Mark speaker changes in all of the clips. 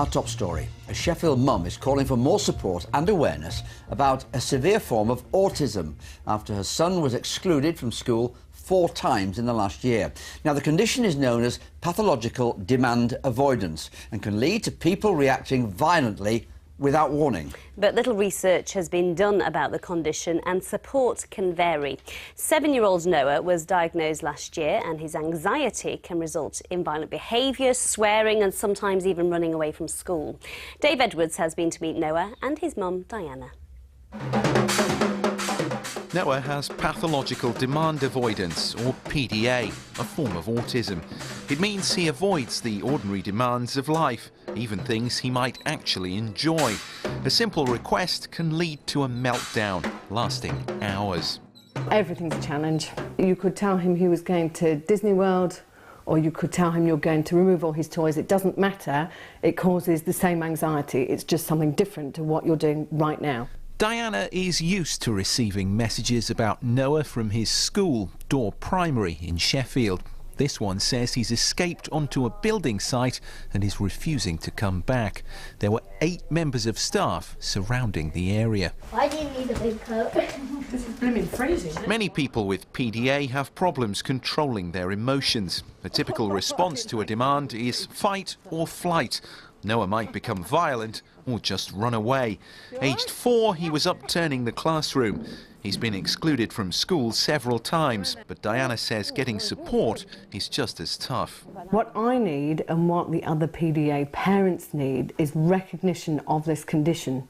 Speaker 1: Our top story. A Sheffield mum is calling for more support and awareness about a severe form of autism after her son was excluded from school 4 times in the last year. Now, the condition is known as pathological demand avoidance and can lead to people reacting violently without warning.
Speaker 2: But little research has been done about the condition and support can vary. 7-year-old Noah was diagnosed last year and his anxiety can result in violent behaviour, swearing and sometimes even running away from school. Dave Edwards has been to meet Noah and his mum Diana.
Speaker 3: Noah has pathological demand avoidance, or PDA, a form of autism. It means he avoids the ordinary demands of life, even things he might actually enjoy. A simple request can lead to a meltdown, lasting hours.
Speaker 4: Everything's a challenge. You could tell him he was going to Disney World, or you could tell him you're going to remove all his toys. It doesn't matter. It causes the same anxiety. It's just something different to what you're doing right now.
Speaker 3: Diana is used to receiving messages about Noah from his school, Door Primary in Sheffield. This one says he's escaped onto a building site and is refusing to come back. There were 8 members of staff surrounding the area.
Speaker 5: Why do you need a big coat?
Speaker 4: This is blooming freezing.
Speaker 3: Many people with PDA have problems controlling their emotions. A typical response to a demand is fight or flight. Noah might become violent or just run away. Aged 4, he was upturning the classroom. He's been excluded from school several times, but Diana says getting support is just as tough.
Speaker 4: What I need and what the other PDA parents need is recognition of this condition,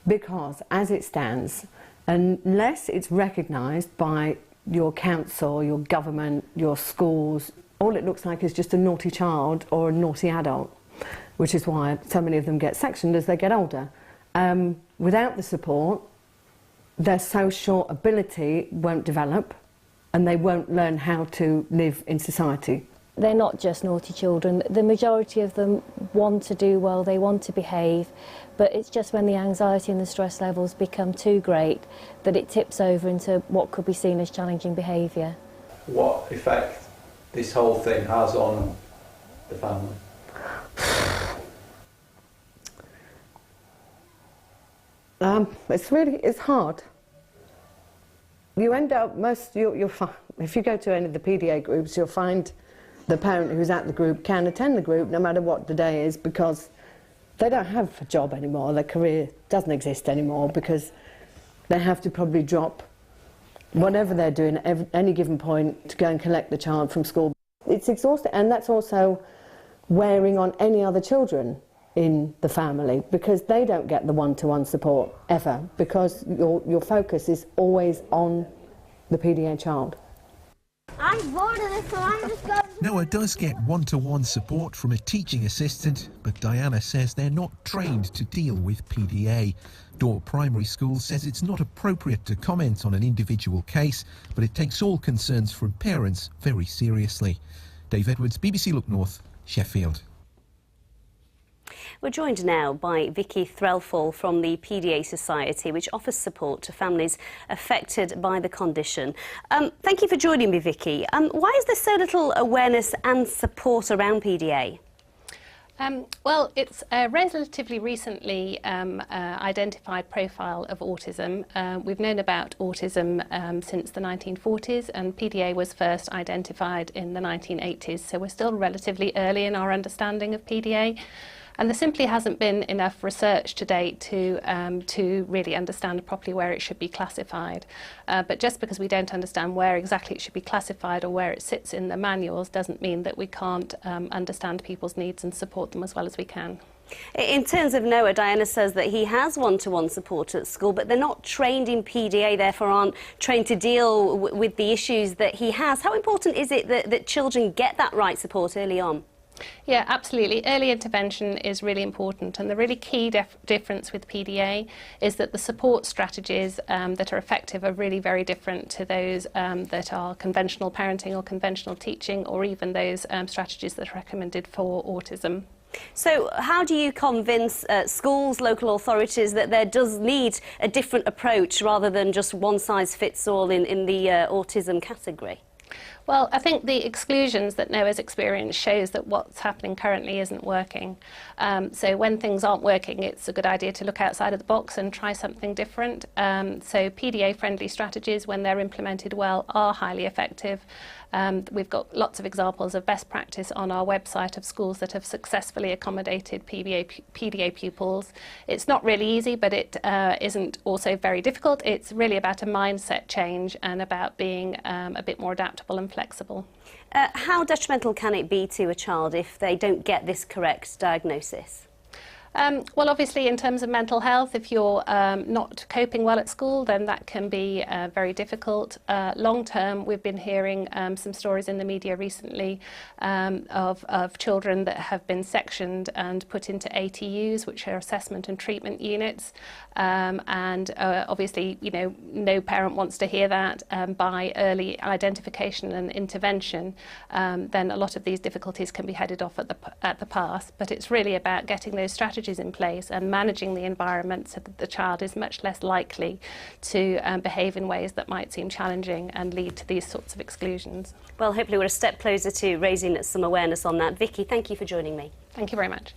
Speaker 4: because as it stands, unless it's recognised by your council, your government, your schools, all it looks like is just a naughty child or a naughty adult, which is why so many of them get sectioned as they get older. Without the support, their social ability won't develop and they won't learn how to live in society.
Speaker 6: They're not just naughty children. The majority of them want to do well, they want to behave, but it's just when the anxiety and the stress levels become too great that it tips over into what could be seen as challenging behaviour.
Speaker 7: What effect this whole thing has on the family?
Speaker 4: It's hard. You end up, if you go to any of the PDA groups, you'll find the parent who's at the group can attend the group no matter what the day is, because they don't have a job anymore, their career doesn't exist anymore, because they have to probably drop whatever they're doing at any given point to go and collect the child from school. It's exhausting, and that's also wearing on any other children in the family, because they don't get the one-to-one support ever, because your focus is always on the PDA child.
Speaker 5: I'm bored of this, so I'm just going...
Speaker 3: Noah does get one-to-one support from a teaching assistant, but Diana says they're not trained to deal with PDA. Door Primary School says it's not appropriate to comment on an individual case, but it takes all concerns from parents very seriously. Dave Edwards, BBC Look North, Sheffield.
Speaker 2: We're joined now by Vikki Threlfall from the PDA Society, which offers support to families affected by the condition. Thank you for joining me, Vikki. Why is there so little awareness and support around PDA?
Speaker 8: Well, it's a relatively recently identified profile of autism. We've known about autism since the 1940s, and PDA was first identified in the 1980s, so we're still relatively early in our understanding of PDA. And there simply hasn't been enough research to date to really understand properly where it should be classified. But just because we don't understand where exactly it should be classified or where it sits in the manuals doesn't mean that we can't understand people's needs and support them as well as we can.
Speaker 2: In terms of Noah, Diana says that he has one-to-one support at school, but they're not trained in PDA, therefore aren't trained to deal with the issues that he has. How important is it that children get that right support early on?
Speaker 8: Yeah, absolutely. Early intervention is really important, and the really key difference with PDA is that the support strategies that are effective are really very different to those that are conventional parenting or conventional teaching, or even those strategies that are recommended for autism.
Speaker 2: So how do you convince schools, local authorities that there does need a different approach rather than just one size fits all in the autism category?
Speaker 8: Well, I think the exclusions that Noah's experienced shows that what's happening currently isn't working. So when things aren't working, it's a good idea to look outside of the box and try something different. So PDA-friendly strategies, when they're implemented well, are highly effective. We've got lots of examples of best practice on our website of schools that have successfully accommodated PDA pupils. It's not really easy, but it isn't also very difficult. It's really about a mindset change and about being a bit more adaptable and flexible.
Speaker 2: How detrimental can it be to a child if they don't get this correct diagnosis?
Speaker 8: Well, obviously, in terms of mental health, if you're not coping well at school, then that can be very difficult. Long term, we've been hearing some stories in the media recently of children that have been sectioned and put into ATUs, which are assessment and treatment units. Obviously, you know, no parent wants to hear that. By early identification and intervention, then a lot of these difficulties can be headed off at the pass. But it's really about getting those strategies in place and managing the environment so that the child is much less likely to behave in ways that might seem challenging and lead to these sorts of exclusions.
Speaker 2: Well, hopefully we're a step closer to raising some awareness on that. Vikki, thank you for joining me.
Speaker 8: Thank you very much.